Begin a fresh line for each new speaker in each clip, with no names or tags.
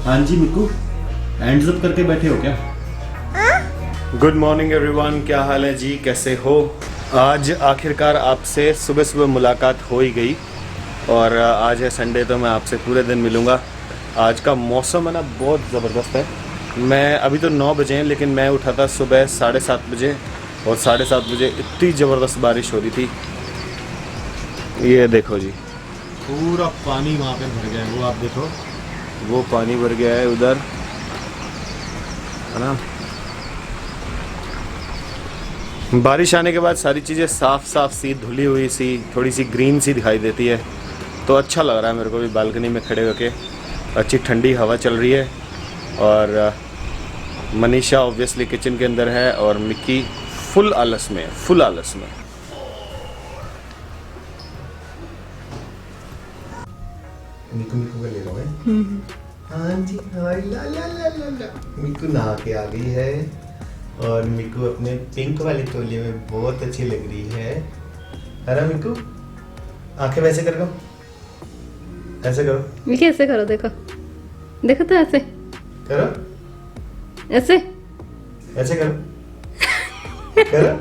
हाँ जी Mikku, hands up करके बैठे हो क्या? गुड मॉर्निंग एवरीवन, क्या हाल है जी, कैसे हो? आज आखिरकार आपसे सुबह सुबह मुलाकात हो ही गई और आज है संडे तो मैं आपसे पूरे दिन मिलूँगा। आज का मौसम है ना बहुत ज़बरदस्त है। मैं अभी तो 9 बजे हैं लेकिन मैं उठा था सुबह 7:30 बजे और 7:30 बजे इतनी ज़बरदस्त बारिश हो रही थी। ये देखो जी, पूरा पानी वहाँ पे भर गया है, वो आप देखो, वो पानी भर गया है उधर, है ना। बारिश आने के बाद सारी चीज़ें साफ़ साफ़ सी, धुली हुई सी, थोड़ी सी ग्रीन सी दिखाई देती है, तो अच्छा लग रहा है मेरे को भी बालकनी में खड़े होके। अच्छी ठंडी हवा चल रही है और मनीषा ऑब्वियसली किचन के अंदर है और मिक्की फुल आलस में, फुल आलस में। मिक्कू का ले रहा है। हाँ जी, हाय ला ला ला ला ला। मिक्कू नहा के आ गई है और मिक्कू अपने पिंक वाले तौलिए में बहुत अच्छी लग रही है। अरे मिक्कू, आंखें वैसे कर दो, ऐसे करो।
ये कैसे करो? देखो देखो तो ऐसे
करो,
ऐसे
ऐसे करो करो।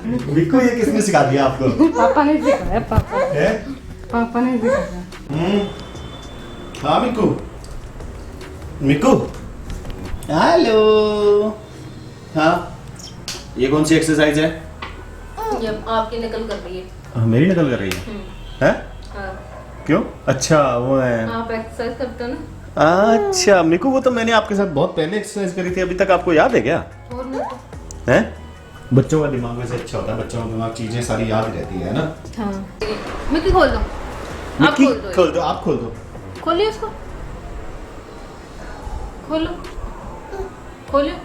मिक्कू ये किसने सिखा दिया आपको?
पापा ने सिखाया, पापा
है?
पापा ने सिखाया।
हाँ मिक्कू, मिक्कू हेलो। हाँ, ये कौन सी एक्सरसाइज है?
ये आपकी नकल कर रही है।
मेरी नकल कर रही है? हैं?
हाँ।
क्यों? अच्छा वो है।
आप एक्सरसाइज करते हो ना?
अच्छा मिक्कू, वो तो मैंने आपके साथ बहुत पहले एक्सरसाइज करी थी, अभी तक आपको याद है क्या?
और नहीं तो।
हैं? बच्चों का दिमाग वैसे अच्छा होता है, बच्चों का दिमाग चीजें सारी याद रहती है ना।
हाँ। मिक्की खोल दो। आप
मिक्की
खोल दो।
खोल दो, आप खोल दो।
खोलिए उसको। खोलो खोलिए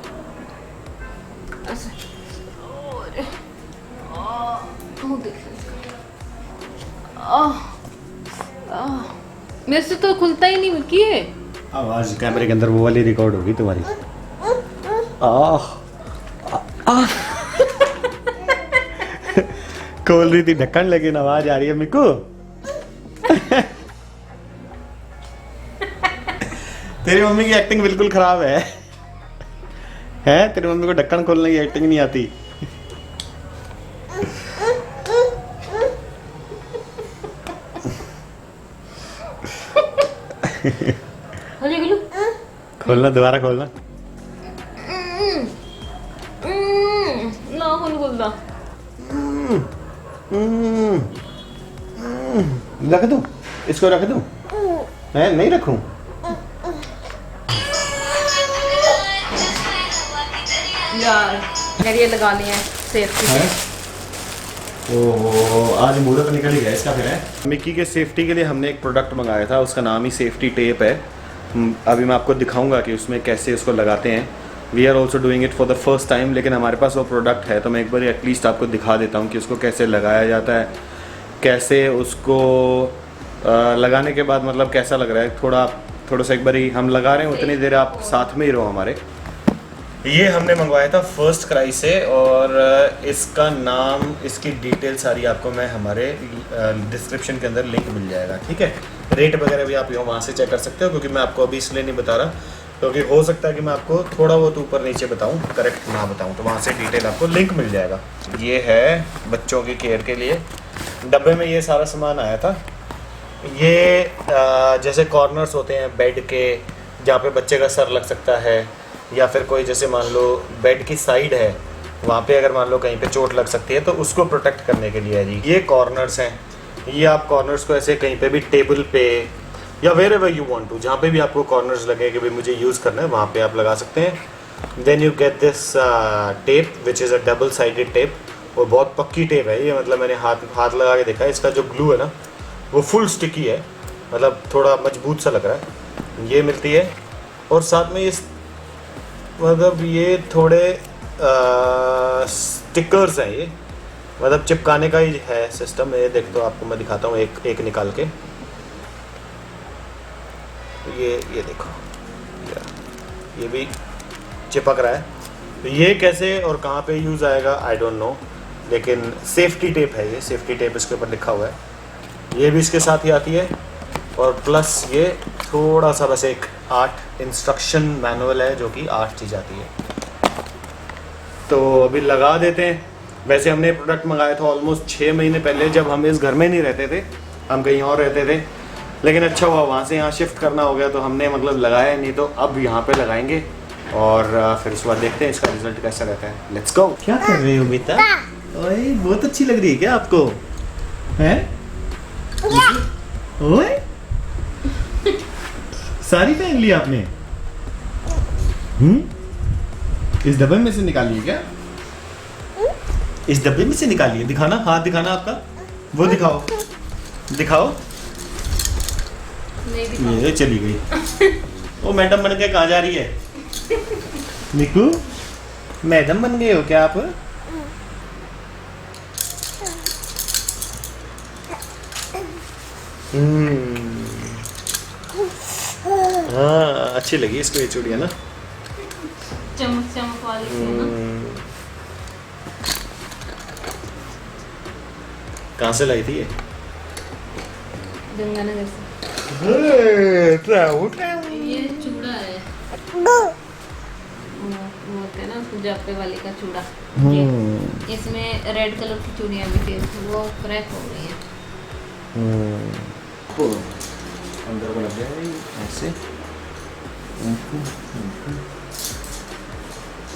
ऐसे। अरे वो देखिए मेरे से तो खुलता ही नहीं मिक्की है।
आवाज कैमरे के अंदर वो वाली रिकॉर्ड होगी तुम्हारी। आह खोल रही थी ढक्कन लेकिन आवाज आ रही है मिक्कू। तेरी मम्मी की एक्टिंग बिल्कुल खराब है। हैं? तेरी मम्मी को ढक्कन खोलने की एक्टिंग नहीं आती। खोलना, दोबारा खोलना।
ना कौन खुलता?
रख दूं इसको, रख दूं? है नहीं रखूं?
यार ये लगानी है सेफ्टी
है? ओह, आज मुहूर्त निकल ही गया इसका फिर है। मिक्की के सेफ्टी के लिए हमने एक प्रोडक्ट मंगाया था, उसका नाम ही सेफ्टी टेप है। अभी मैं आपको दिखाऊंगा कि उसमें कैसे उसको लगाते हैं। We are also doing it for the first time, लेकिन हमारे पास वो प्रोडक्ट है तो मैं एक बार एटलीस्ट आपको दिखा देता हूँ कि उसको कैसे लगाया जाता है, कैसे उसको लगाने के बाद मतलब कैसा लग रहा है। थोड़ा सा एक बार ही हम लगा रहे हैं, उतनी देर आप साथ में ही रहो हमारे। ये हमने मंगवाया था फर्स्ट क्राई से और इसका नाम, इसकी डिटेल सारी आपको मैं हमारे डिस्क्रिप्शन के अंदर लिंक मिल जाएगा, ठीक है। रेट वगैरह भी आप वहाँ से चेक कर सकते हो, क्योंकि मैं आपको अभी इसलिए नहीं बता रहा क्योंकि हो सकता है कि मैं आपको थोड़ा बहुत ऊपर नीचे बताऊँ, करेक्ट ना बताऊँ, तो वहाँ से डिटेल आपको लिंक मिल जाएगा। ये है बच्चों की केयर के लिए, डब्बे में ये सारा सामान आया था। ये जैसे कॉर्नर्स होते हैं बेड के, जहाँ पे बच्चे का सर लग सकता है, या फिर कोई जैसे मान लो बेड की साइड है, वहाँ पे अगर मान लो कहीं पे चोट लग सकती है तो उसको प्रोटेक्ट करने के लिए है जी। ये कॉर्नर्स हैं, ये आप कॉर्नर्स को ऐसे कहीं पे भी टेबल पे या wherever you want to, जहाँ पे भी आपको कॉर्नर्स लगे कि भाई मुझे यूज़ करना है, वहाँ पे आप लगा सकते हैं। Then you get this tape which is a double sided tape, और बहुत पक्की टेप है ये, मतलब मैंने हाथ लगा के देखा है, इसका जो ग्लू है ना वो फुल स्टिकी है, मतलब थोड़ा मजबूत सा लग रहा है। ये मिलती है और साथ में इस मतलब ये थोड़े स्टिकर्स हैं, ये मतलब चिपकाने का ही है सिस्टम। ये देख तो आपको मैं दिखाता हूँ एक निकाल के, ये देखो, ये भी चिपक रहा है। तो ये कैसे और कहाँ पे यूज़ आएगा आई डोंट नो, लेकिन सेफ्टी टेप है ये, सेफ्टी टेप इसके ऊपर लिखा हुआ है। ये भी इसके साथ ही आती है, और प्लस ये थोड़ा सा बस एक 8 इंस्ट्रक्शन मैनुअल है जो कि 8 चीज़ आती है। तो अभी लगा देते हैं। वैसे हमने प्रोडक्ट मंगाया था ऑलमोस्ट 6 महीने पहले, जब हम इस घर में नहीं रहते थे, हम कहीं और रहते थे। लेकिन अच्छा हुआ वहाँ से यहाँ शिफ्ट करना हो गया, तो हमने मतलब लगाया, नहीं तो अब यहाँ पे लगाएंगे और फिर उसके बाद देखते हैं इसका रिजल्ट कैसा रहता है। Let's go. क्या कर रहे हो बेटा? ओए बहुत अच्छी लग रही है क्या आपको? हैं? ओए सारी पहन ली आपने? इस डब्बे में से निकाली है क्या? इस डब्बे में से निकाली है? दिखाना, हाथ दिखाना आपका, वो दिखाओ, दिखाओ। ये चली गई। वो मैडम बन के कहाँ जा रही है? निकू मैडम बन गए हो क्या आप? हाँ अच्छी लगी इसको ये चूड़ियाँ ना,
चमक चमक वाली थी ना।
कहाँ से लाई थी ये?
गंगानगर से। ये चूड़ा है, वो होते हैं ना जापे वाले का चूड़ा। ये इसमें रेड कलर की चूड़ियाँ भी थी, वो क्रैक हो गई हैं।
अंदर को लग जाए ऐसे।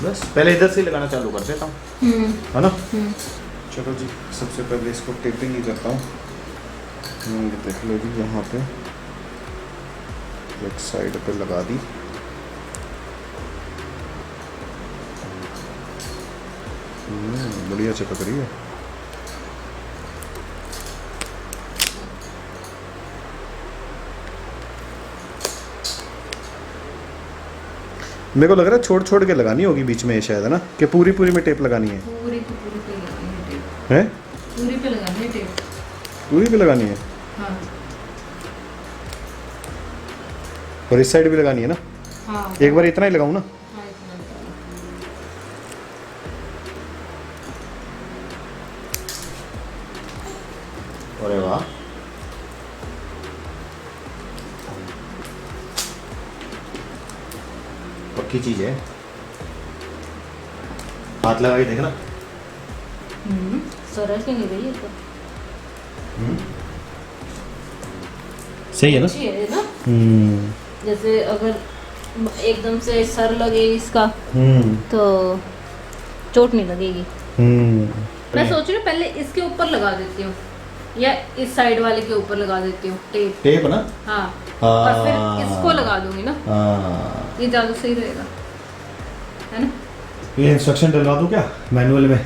बस पहले इधर से लगाना चालू कर देता हूँ, है ना? चलो जी, सबसे पहले इसको टेपिंग ही करता हूँ। देख लो जी, यहाँ पे एक साइड पे लगा दी। बढ़िया चिपक रही है। मेरे को लग रहा है छोड़ छोड़ के लगानी होगी बीच में शायद, है ना? कि पूरी पूरी में टेप लगानी है?
पूरी पे लगानी है टेप।
हैं?
पूरी पे लगानी है टेप।
पूरी पे लगानी है?
हाँ।
और इस साइड भी लगानी है ना?
हाँ।
एक बार इतना ही लगाऊं ना?
हाँ, इतना लगाओ।
अरे वाह, पक्की चीज है। हाथ लगा के देखना।
सरल के नहीं रही है तो।
सही है ना?
अच्छी है ना? जैसे अगर एकदम से सर लगे इसका तो चोट नहीं लगेगी। मैं सोच रही हूँ पहले इसके ऊपर लगा देती हूँ या इस साइड वाले के ऊपर लगा देती हूँ टेप।
टेप ना?
हाँ। और फिर इसको लगा दूंगी ना, ये ज्यादा सही रहेगा, है ना?
ये इंस्ट्रक्शन डलवा दूं क्या मैनुअल में?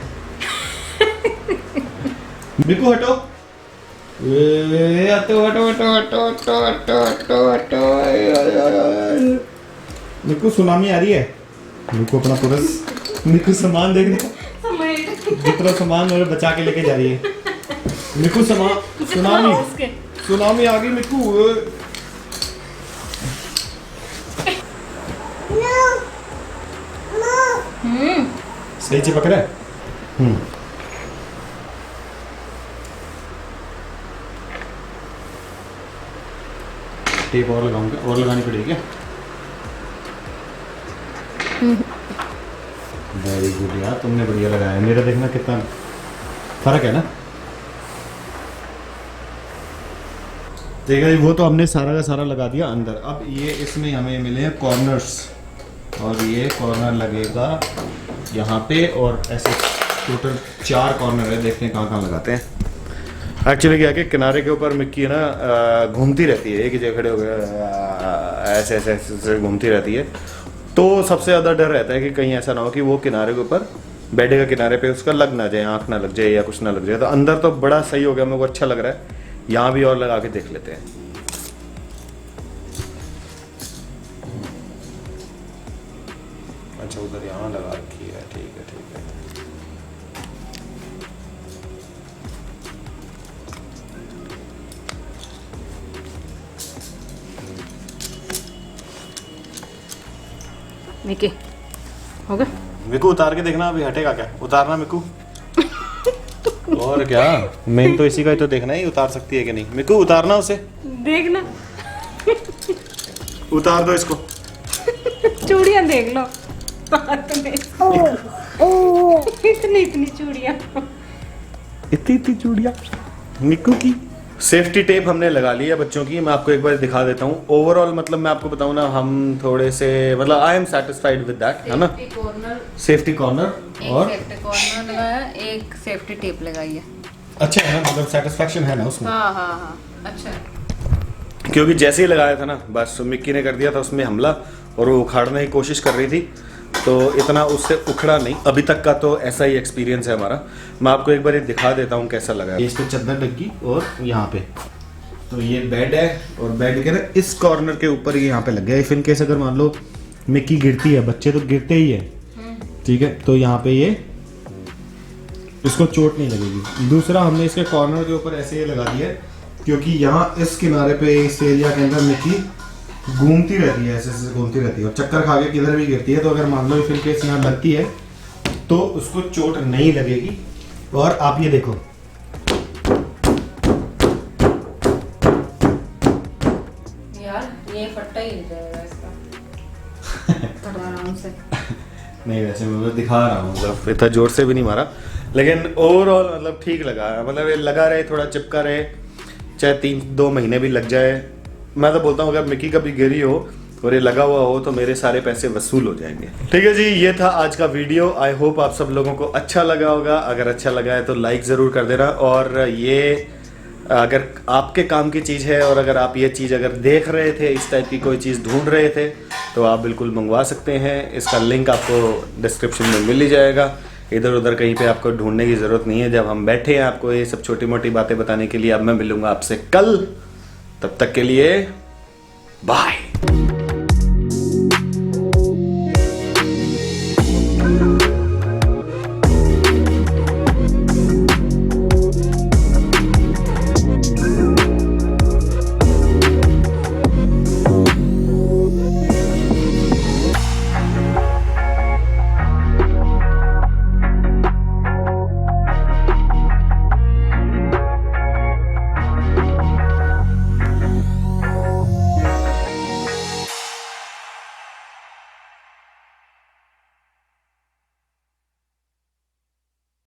बिल्कुल हटो, हटो हटो हटो हटो हटो हटो हटो हटो। मेरे को सुनामी आ रही है। मेरे को अपना पूरा मेरे को सामान देखने, जितना सामान मेरे बचा के लेके जा रही है। मेरे को सामान सुनामी आ गई मेरे को। सही चिपक रहा है। टेप और लगाऊंगा, और लगानी पड़ेगी क्या? वेरी गुड यार, तुमने बढ़िया लगाया। मेरा देखना कितना फर्क है ना। देखा, वो तो हमने सारा का सारा लगा दिया अंदर। अब ये इसमें हमें मिले हैं कॉर्नर्स, और ये कॉर्नर लगेगा यहाँ पे, और ऐसे टोटल 4 कॉर्नर है। देखते हैं कहाँ कहाँ लगाते हैं। एक्चुअली क्या कि किनारे के ऊपर मिक्की ना घूमती रहती है, एक ही जगह खड़े हो गए ऐसे ऐसे ऐसे घूमती रहती है। तो सबसे ज़्यादा डर रहता है कि कहीं ऐसा ना हो कि वो किनारे के ऊपर बैठेगा, किनारे पे उसका लग ना जाए, आँख ना लग जाए या कुछ ना लग जाए। तो अंदर तो बड़ा सही हो गया, मेरे को अच्छा लग रहा है। यहाँ भी और लगा के देख लेते हैं। अच्छा, उधर यहाँ लगा रखी है। ठीक है ठीक है।
मिकी हो गया?
मिकू उतार के देखना, अभी हटेगा क्या? उतारना मिकू। और क्या, मेन तो इसी का ही तो देखना है, उतार सकती है कि नहीं। मेरे को उतारना उसे,
देखना,
उतार दो इसको।
चूड़ियां देख लो हाथ में। इतनी इतनी चूड़ियां,
इतनी चूड़ियां मिक्कू की। सेफ्टी टेप हमने लगा ली है बच्चों की, मैं आपको एक बार दिखा देता हूँ। ओवरऑल मतलब मैं आपको बताऊँ ना, हम थोड़े से मतलब I am satisfied with that, है ना। सेफ्टी कॉर्नर और
सेफ्टी कॉर्नर लगाया, एक सेफ्टी टेप लगाई है।
अच्छा है ना, मतलब सेटिस्फेक्शन है ना उसमें।
हाँ हाँ हाँ, अच्छा है।
क्योंकि जैसे ही लगाया था ना, बस मिक्की ने कर दिया था उसमें हमला, और वो उखाड़ने की कोशिश कर रही थी, तो इतना उससे उखड़ा नहीं अभी तक का। तो ऐसा ही एक्सपीरियंस है हमारा। मैं आपको एक बार ये दिखा देता हूँ कैसा लगा। इस पे चद्दर लगी और यहाँ पे तो ये बेड है, और बेड के ना इस कॉर्नर के ऊपर ये यहाँ पे लग गया। इफ इन केस अगर मान लो मिक्की गिरती है, बच्चे तो गिरते ही है, ठीक है, तो यहाँ पे ये इसको चोट नहीं लगेगी। दूसरा, हमने इसके कॉर्नर के ऊपर ऐसे ये लगा दिया है, क्योंकि यहाँ इस किनारे पे इस एरिया के अंदर मिक्की घूमती रहती है, ऐसे ऐसे घूमती रहती है, और चक्कर खा के किधर भी गिरती है। तो अगर मान लो इफ इन केस यहाँ लगती है तो उसको चोट नहीं लगेगी। और आप ये देखो,
यार ये फट्टा ही नहीं जाएगा इसका। आराम से।
नहीं वैसे मैं दिखा रहा हूँ, मतलब इतना जोर से भी नहीं मारा, लेकिन ओवरऑल मतलब ठीक लगा। मतलब ये लगा रहे, थोड़ा चिपका रहे, चाहे 3-2 महीने भी लग जाए। मैं तो बोलता हूँ अगर मिक्की कभी गिरी हो और ये लगा हुआ हो तो मेरे सारे पैसे वसूल हो जाएंगे। ठीक है जी, ये था आज का वीडियो। आई होप आप सब लोगों को अच्छा लगा होगा। अगर अच्छा लगा है तो लाइक ज़रूर कर देना। और ये अगर आपके काम की चीज़ है, और अगर आप ये चीज़ अगर देख रहे थे, इस टाइप की कोई चीज़ ढूंढ रहे थे, तो आप बिल्कुल मंगवा सकते हैं। इसका लिंक आपको डिस्क्रिप्शन में मिल ही जाएगा। इधर उधर कहीं पे आपको ढूंढने की ज़रूरत नहीं है। जब हम बैठे हैं आपको ये सब छोटी मोटी बातें बताने के लिए, अब मैं मिलूंगा आपसे कल। तब तक के लिए बाय।